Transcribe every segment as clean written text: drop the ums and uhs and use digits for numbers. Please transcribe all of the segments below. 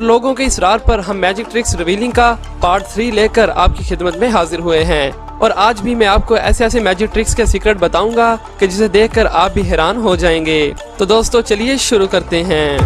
लोगों के इसरार पर हम मैजिक ट्रिक्स रिवीलिंग का पार्ट 3 लेकर आपकी खिदमत में हाजिर हुए हैं और आज भी मैं आपको ऐसे ऐसे मैजिक ट्रिक्स के सीक्रेट बताऊंगा कि जिसे देखकर आप भी हैरान हो जाएंगे। तो दोस्तों चलिए शुरू करते हैं।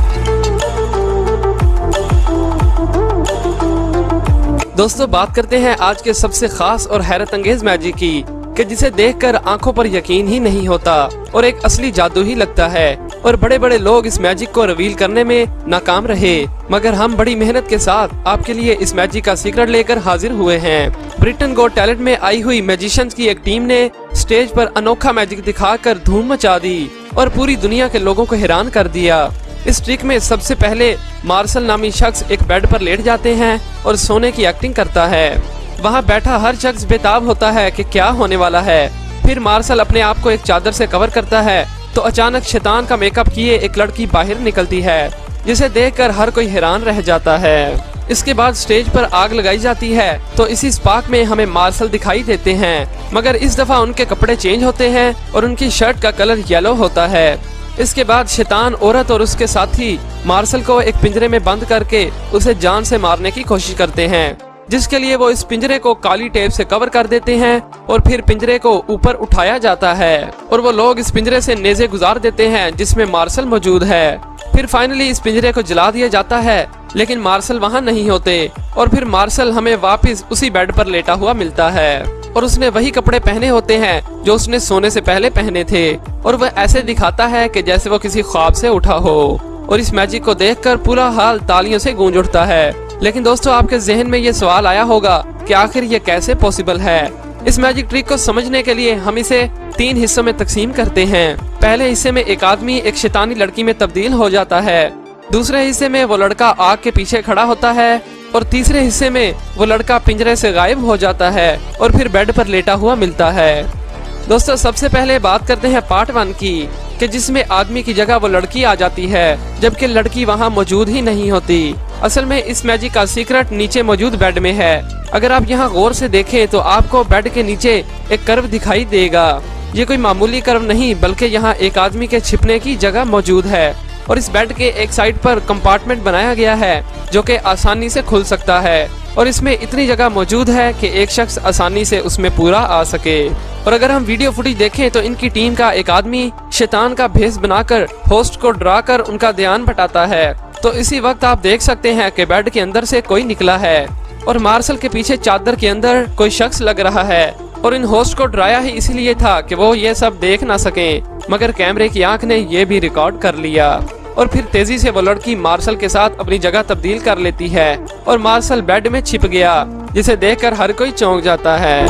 दोस्तों बात करते हैं आज के सबसे खास और हैरत अंगेज मैजिक की कि जिसे देखकर आंखों पर यकीन ही नहीं होता और एक असली जादू ही लगता है। और बड़े बड़े लोग इस मैजिक को रिवील करने में नाकाम रहे, मगर हम बड़ी मेहनत के साथ आपके लिए इस मैजिक का सीक्रेट लेकर हाजिर हुए हैं। ब्रिटेन गॉट टैलेंट में आई हुई मैजिशियंस की एक टीम ने स्टेज पर अनोखा मैजिक दिखाकर धूम मचा दी और पूरी दुनिया के लोगों को हैरान कर दिया। इस ट्रिक में सबसे पहले मार्शल नामी शख्स एक बेड पर लेट जाते हैं और सोने की एक्टिंग करता है। वहाँ बैठा हर शख्स बेताब होता है कि क्या होने वाला है। फिर मार्शल अपने आप को एक चादर से कवर करता है तो अचानक शैतान का मेकअप किए एक लड़की बाहर निकलती है, जिसे देखकर हर कोई हैरान रह जाता है। इसके बाद स्टेज पर आग लगाई जाती है तो इसी स्पार्क में हमें मार्शल दिखाई देते हैं, मगर इस दफा उनके कपड़े चेंज होते हैं और उनकी शर्ट का कलर येलो होता है। इसके बाद शैतान औरत और उसके साथी मार्शल को एक पिंजरे में बंद करके उसे जान से मारने की कोशिश करते हैं, जिसके लिए वो इस पिंजरे को काली टेप से कवर कर देते हैं और फिर पिंजरे को ऊपर उठाया जाता है और वो लोग इस पिंजरे से नेज़े गुजार देते हैं जिसमें मार्शल मौजूद है। फिर फाइनली इस पिंजरे को जला दिया जाता है, लेकिन मार्शल वहाँ नहीं होते और फिर मार्शल हमें वापस उसी बेड पर लेटा हुआ मिलता है और उसने वही कपड़े पहने होते हैं जो उसने सोने से पहले पहने थे और वह ऐसे दिखाता है कि जैसे वो किसी ख्वाब से उठा हो। और इस मैजिक को देखकर पूरा हाल तालियों से गूंज उठता है। लेकिन दोस्तों आपके जहन में ये सवाल आया होगा कि आखिर ये कैसे पॉसिबल है। इस मैजिक ट्रिक को समझने के लिए हम इसे 3 हिस्सों में तकसीम करते हैं। पहले हिस्से में एक आदमी एक शैतानी लड़की में तब्दील हो जाता है, दूसरे हिस्से में वो लड़का आग के पीछे खड़ा होता है और तीसरे हिस्से में वो लड़का पिंजरे से गायब हो जाता है और फिर बेड पर लेटा हुआ मिलता है। दोस्तों सबसे पहले बात करते हैं पार्ट 1 की कि जिसमें आदमी की जगह वो लड़की आ जाती है जबकि लड़की वहाँ मौजूद ही नहीं होती। असल में इस मैजिक का सीक्रेट नीचे मौजूद बेड में है। अगर आप यहाँ गौर से देखें तो आपको बेड के नीचे एक कर्व दिखाई देगा। ये कोई मामूली कर्व नहीं बल्कि यहाँ एक आदमी के छिपने की जगह मौजूद है और इस बेड के एक साइड पर कंपार्टमेंट बनाया गया है जो कि आसानी से खुल सकता है और इसमें इतनी जगह मौजूद है कि एक शख्स आसानी से उसमें पूरा आ सके। और अगर हम वीडियो फुटेज देखें तो इनकी टीम का एक आदमी शैतान का भेष बनाकर होस्ट को डराकर उनका ध्यान भटाता है। तो इसी वक्त आप देख सकते हैं कि बेड के अंदर से कोई निकला है और मार्शल के पीछे चादर के अंदर कोई शख्स लग रहा है और इन होस्ट को डराया ही इसीलिए था कि वो ये सब देख ना सके, मगर कैमरे की आंख ने ये भी रिकॉर्ड कर लिया। और फिर तेजी से वो लड़की मार्शल के साथ अपनी जगह तब्दील कर लेती है और मार्शल बेड में छिप गया, जिसे देखकर हर कोई चौंक जाता है।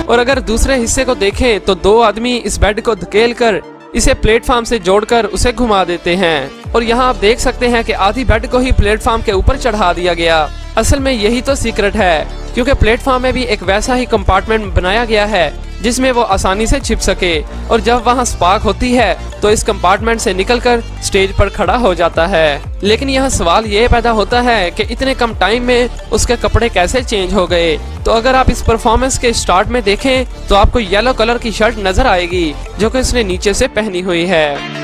और अगर दूसरे हिस्से को देखें तो 2 आदमी इस बेड को धकेल कर इसे प्लेटफॉर्म से जोड़कर उसे घुमा देते हैं और यहाँ आप देख सकते हैं कि आधी बेड को ही प्लेटफॉर्म के ऊपर चढ़ा दिया गया। असल में यही तो सीक्रेट है, क्योंकि प्लेटफॉर्म में भी एक वैसा ही कंपार्टमेंट बनाया गया है जिसमें वो आसानी से छिप सके और जब वहाँ स्पार्क होती है तो इस कंपार्टमेंट से निकलकर स्टेज पर खड़ा हो जाता है। लेकिन यहाँ सवाल ये पैदा होता है कि इतने कम टाइम में उसके कपड़े कैसे चेंज हो गए। तो अगर आप इस परफॉर्मेंस के स्टार्ट में देखें तो आपको येलो कलर की शर्ट नजर आएगी जो कि उसने नीचे से पहनी हुई है।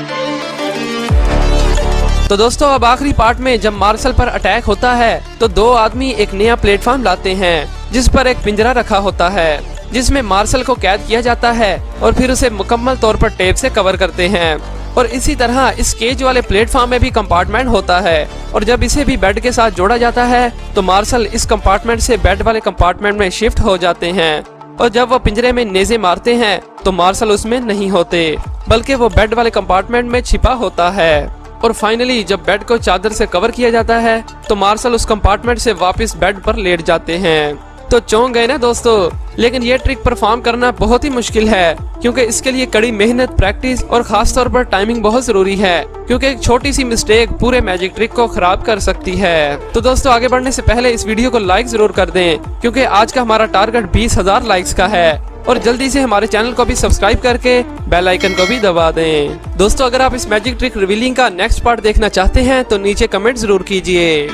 तो दोस्तों अब आखिरी पार्ट में जब मार्शल पर अटैक होता है तो 2 आदमी एक नया प्लेटफॉर्म लाते हैं जिस पर एक पिंजरा रखा होता है जिसमें मार्शल को कैद किया जाता है और फिर उसे मुकम्मल तौर पर टेप से कवर करते हैं। और इसी तरह इस केज वाले प्लेटफॉर्म में भी कंपार्टमेंट होता है और जब इसे भी बेड के साथ जोड़ा जाता है तो मार्शल इस कंपार्टमेंट से बेड वाले कंपार्टमेंट में शिफ्ट हो जाते हैं और जब वो पिंजरे में नेज़े मारते हैं तो मार्शल उसमें नहीं होते बल्कि वो बेड वाले कंपार्टमेंट में छिपा होता है। और फाइनली जब बेड को चादर से कवर किया जाता है तो मार्शल उस कंपार्टमेंट से वापस बेड पर लेट जाते हैं। तो चौंक गए ना दोस्तों। लेकिन ये ट्रिक परफॉर्म करना बहुत ही मुश्किल है क्योंकि इसके लिए कड़ी मेहनत, प्रैक्टिस और खास तौर पर टाइमिंग बहुत जरूरी है, क्योंकि एक छोटी सी मिस्टेक पूरे मैजिक ट्रिक को खराब कर सकती है। तो दोस्तों आगे बढ़ने से पहले इस वीडियो को लाइक जरूर कर दें क्योंकि आज का हमारा टारगेट 20,000 लाइक्स का है और जल्दी से हमारे चैनल को भी सब्सक्राइब करके बेल आइकन को भी दबा दें। दोस्तों अगर आप इस मैजिक ट्रिक रिवीलिंग का नेक्स्ट पार्ट देखना चाहते हैं तो नीचे कमेंट जरूर कीजिए।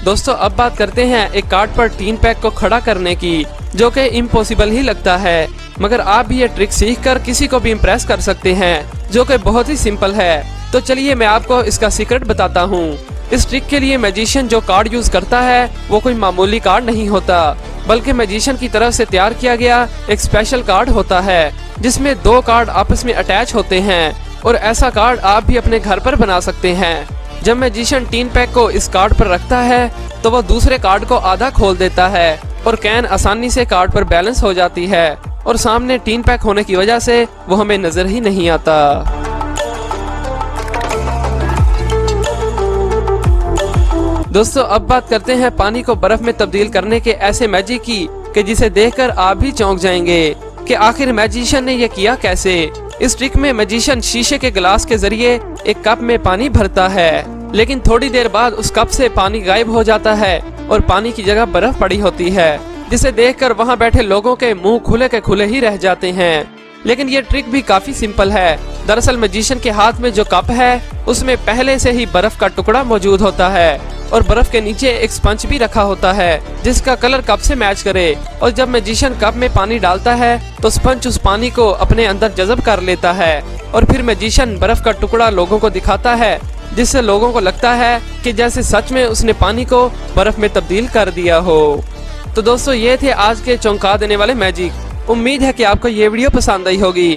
दोस्तों अब बात करते हैं एक कार्ड पर 3 पैक को खड़ा करने की, जो कि इम्पॉसिबल ही लगता है, मगर आप भी ये ट्रिक सीखकर किसी को भी इम्प्रेस कर सकते हैं, जो कि बहुत ही सिंपल है। तो चलिए मैं आपको इसका सीक्रेट बताता हूँ। इस ट्रिक के लिए मैजिशियन जो कार्ड यूज करता है वो कोई मामूली कार्ड नहीं होता, बल्कि मैजिशियन की तरफ से तैयार किया गया एक स्पेशल कार्ड होता है, जिसमें 2 कार्ड आपस में अटैच होते हैं। और ऐसा कार्ड आप भी अपने घर पर बना सकते हैं। जब मैजिशियन टीन पैक को इस कार्ड पर रखता है तो वह दूसरे कार्ड को आधा खोल देता है और कैन आसानी से कार्ड पर बैलेंस हो जाती है, और सामने टीन पैक होने की वजह से वो हमें नजर ही नहीं आता। दोस्तों अब बात करते हैं पानी को बर्फ में तब्दील करने के ऐसे मैजिक की कि जिसे देखकर आप भी चौंक जाएंगे कि आखिर मैजिशियन ने यह किया कैसे। इस ट्रिक में मैजिशियन शीशे के गिलास के जरिए एक कप में पानी भरता है, लेकिन थोड़ी देर बाद उस कप से पानी गायब हो जाता है और पानी की जगह बर्फ पड़ी होती है, जिसे देखकर वहां बैठे लोगों के मुंह खुले के खुले ही रह जाते हैं। लेकिन ये ट्रिक भी काफी सिंपल है। दरअसल मैजिशियन के हाथ में जो कप है उसमें पहले से ही बर्फ का टुकड़ा मौजूद होता है और बर्फ के नीचे एक स्पंज भी रखा होता है जिसका कलर कप से मैच करे। और जब मैजिशियन कप में पानी डालता है तो स्पंज उस पानी को अपने अंदर जज़ब कर लेता है और फिर मैजिशियन बर्फ का टुकड़ा लोगों को दिखाता है, जिससे लोगों को लगता है कि जैसे सच में उसने पानी को बर्फ में तब्दील कर दिया हो। तो दोस्तों ये थे आज के चौंका देने वाले मैजिक। उम्मीद है कि आपको ये वीडियो पसंद आई होगी।